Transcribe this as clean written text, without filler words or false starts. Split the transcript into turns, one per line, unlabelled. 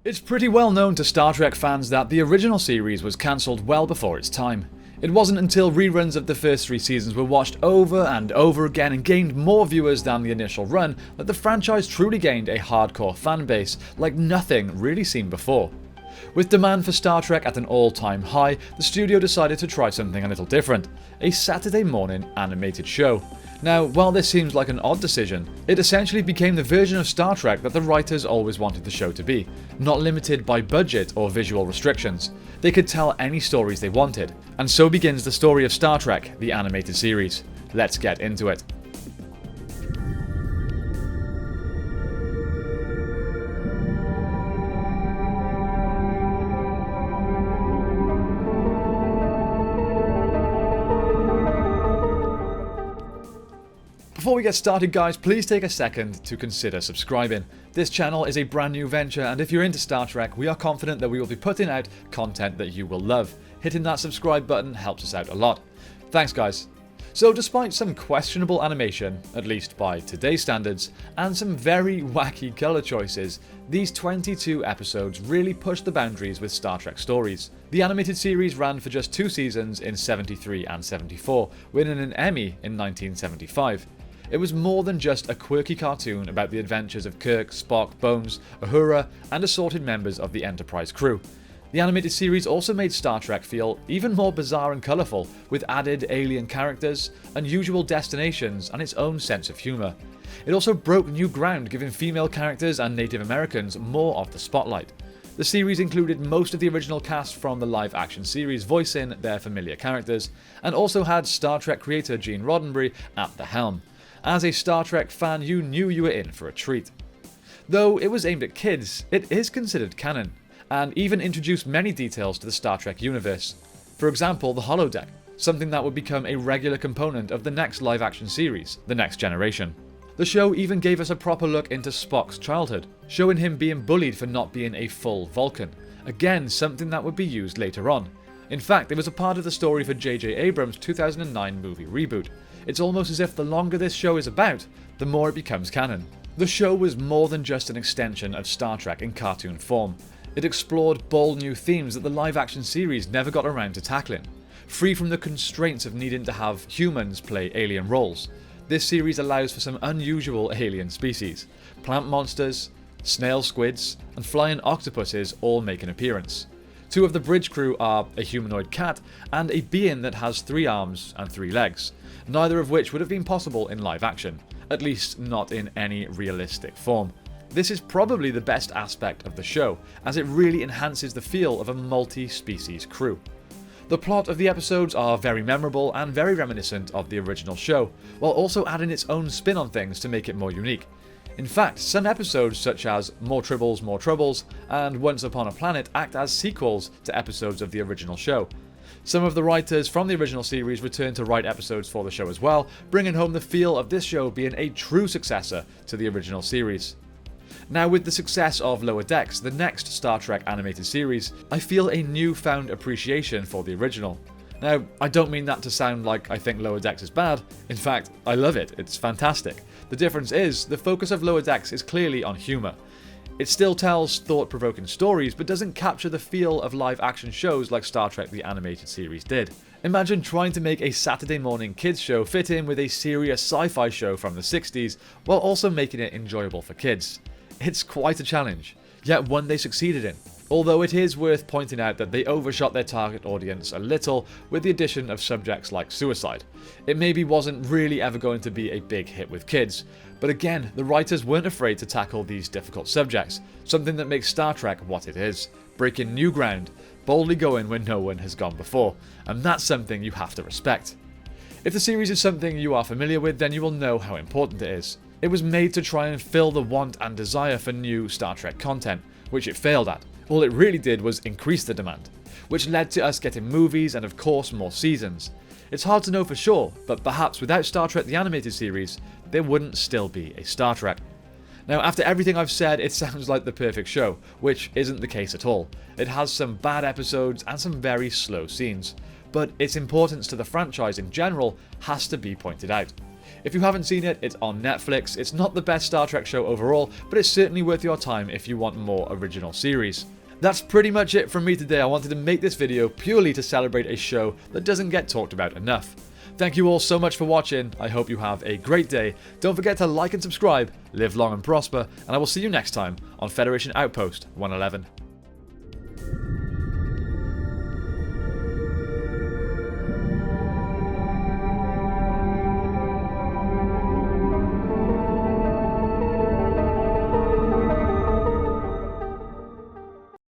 It's pretty well known to Star Trek fans that the original series was cancelled well before its time. It wasn't until reruns of the first 3 seasons were watched over and over again and gained more viewers than the initial run that the franchise truly gained a hardcore fan base like nothing really seen before. With demand for Star Trek at an all-time high, the studio decided to try something a little different, a Saturday morning animated show. Now, while this seems like an odd decision, it essentially became the version of Star Trek that the writers always wanted the show to be, not limited by budget or visual restrictions. They could tell any stories they wanted, and so begins the story of Star Trek, the animated series. Let's get into it. Before we get started guys, please take a second to consider subscribing. This channel is a brand new venture, and if you're into Star Trek, we are confident that we will be putting out content that you will love. Hitting that subscribe button helps us out a lot. Thanks guys. So despite some questionable animation, at least by today's standards, and some very wacky colour choices, these 22 episodes really pushed the boundaries with Star Trek stories. The animated series ran for just 2 seasons in 73 and 74, winning an Emmy in 1975. It was more than just a quirky cartoon about the adventures of Kirk, Spock, Bones, Uhura, and assorted members of the Enterprise crew. The animated series also made Star Trek feel even more bizarre and colourful, with added alien characters, unusual destinations, and its own sense of humour. It also broke new ground, giving female characters and Native Americans more of the spotlight. The series included most of the original cast from the live-action series voicing their familiar characters, and also had Star Trek creator Gene Roddenberry at the helm. As a Star Trek fan, you knew you were in for a treat. Though it was aimed at kids, it is considered canon, and even introduced many details to the Star Trek universe. For example, the holodeck, something that would become a regular component of the next live-action series, The Next Generation. The show even gave us a proper look into Spock's childhood, showing him being bullied for not being a full Vulcan, again something that would be used later on. In fact, it was a part of the story for J.J. Abrams' 2009 movie reboot. It's almost as if the longer this show is about, the more it becomes canon. The show was more than just an extension of Star Trek in cartoon form. It explored bold new themes that the live-action series never got around to tackling. Free from the constraints of needing to have humans play alien roles, this series allows for some unusual alien species. Plant monsters, snail squids, and flying octopuses all make an appearance. 2 of the bridge crew are a humanoid cat and a being that has 3 arms and 3 legs, neither of which would have been possible in live action, at least not in any realistic form. This is probably the best aspect of the show, as it really enhances the feel of a multi-species crew. The plot of the episodes are very memorable and very reminiscent of the original show, while also adding its own spin on things to make it more unique. In fact, some episodes such as More Tribbles, More Troubles and Once Upon a Planet act as sequels to episodes of the original show. Some of the writers from the original series returned to write episodes for the show as well, bringing home the feel of this show being a true successor to the original series. Now, with the success of Lower Decks, the next Star Trek animated series, I feel a newfound appreciation for the original. Now, I don't mean that to sound like I think Lower Decks is bad. In fact, I love it, it's fantastic. The difference is, the focus of Lower Decks is clearly on humour. It still tells thought-provoking stories, but doesn't capture the feel of live-action shows like Star Trek the animated series did. Imagine trying to make a Saturday morning kids show fit in with a serious sci-fi show from the 60s, while also making it enjoyable for kids. It's quite a challenge, yet one they succeeded in. Although it is worth pointing out that they overshot their target audience a little with the addition of subjects like suicide. It maybe wasn't really ever going to be a big hit with kids, but again, the writers weren't afraid to tackle these difficult subjects, something that makes Star Trek what it is, breaking new ground, boldly going where no one has gone before, and that's something you have to respect. If the series is something you are familiar with, then you will know how important it is. It was made to try and fill the want and desire for new Star Trek content, which it failed at. All it really did was increase the demand, which led to us getting movies and of course more seasons. It's hard to know for sure, but perhaps without Star Trek the animated series, there wouldn't still be a Star Trek. Now, after everything I've said, it sounds like the perfect show, which isn't the case at all. It has some bad episodes and some very slow scenes, but its importance to the franchise in general has to be pointed out. If you haven't seen it, it's on Netflix. It's not the best Star Trek show overall, but it's certainly worth your time if you want more original series. That's pretty much it from me today. I wanted to make this video purely to celebrate a show that doesn't get talked about enough. Thank you all so much for watching. I hope you have a great day. Don't forget to like and subscribe, live long and prosper, and I will see you next time on Federation Outpost 111.